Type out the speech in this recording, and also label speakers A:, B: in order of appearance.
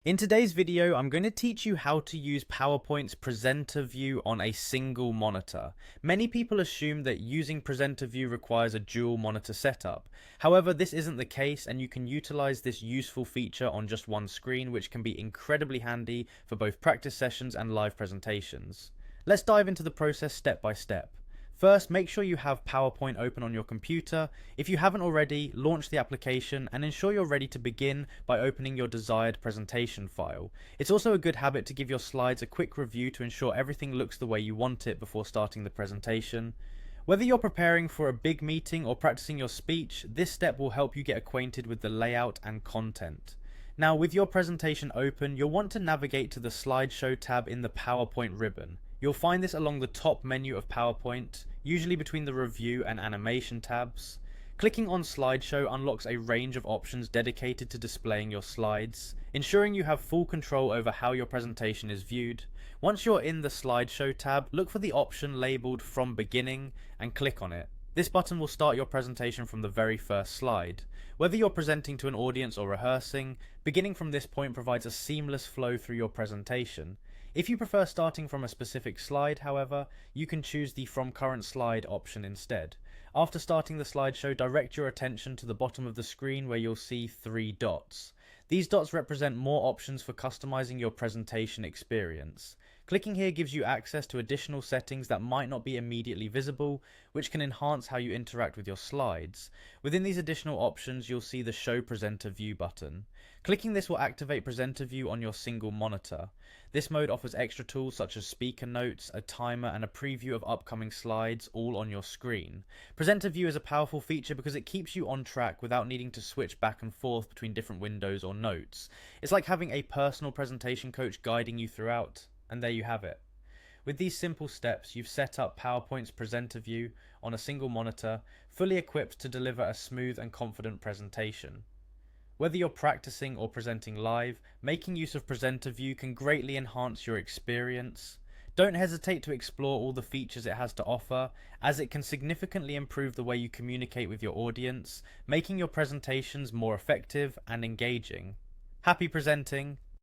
A: In today's video, I'm going to teach you how to use PowerPoint's presenter view on a single monitor. Many people assume that using presenter view requires a dual monitor setup. However, this isn't the case, and you can utilize this useful feature on just one screen, which can be incredibly handy for both practice sessions and live presentations. Let's dive into the process step by step. First, make sure you have PowerPoint open on your computer. If you haven't already, launch the application and ensure you're ready to begin by opening your desired presentation file. It's also a good habit to give your slides a quick review to ensure everything looks the way you want it before starting the presentation. Whether you're preparing for a big meeting or practicing your speech, this step will help you get acquainted with the layout and content. Now, with your presentation open, you'll want to navigate to the Slideshow tab in the PowerPoint ribbon. You'll find this along the top menu of PowerPoint, usually between the Review and Animation tabs. Clicking on Slideshow unlocks a range of options dedicated to displaying your slides, ensuring you have full control over how your presentation is viewed. Once you're in the Slideshow tab, look for the option labelled From Beginning and click on it. This button will start your presentation from the very first slide. Whether you're presenting to an audience or rehearsing, beginning from this point provides a seamless flow through your presentation. If you prefer starting from a specific slide, however, you can choose the From Current Slide option instead. After starting the slideshow, direct your attention to the bottom of the screen where you'll see 3 dots. These dots represent more options for customizing your presentation experience. Clicking here gives you access to additional settings that might not be immediately visible, which can enhance how you interact with your slides. Within these additional options, you'll see the Show Presenter View button. Clicking this will activate Presenter View on your single monitor. This mode offers extra tools such as speaker notes, a timer, and a preview of upcoming slides, all on your screen. Presenter View is a powerful feature because it keeps you on track without needing to switch back and forth between different windows or notes. It's like having a personal presentation coach guiding you throughout. And there you have it. With these simple steps, you've set up PowerPoint's presenter view on a single monitor, fully equipped to deliver a smooth and confident presentation. Whether you're practicing or presenting live, making use of presenter view can greatly enhance your experience. Don't hesitate to explore all the features it has to offer, as it can significantly improve the way you communicate with your audience, making your presentations more effective and engaging. Happy presenting!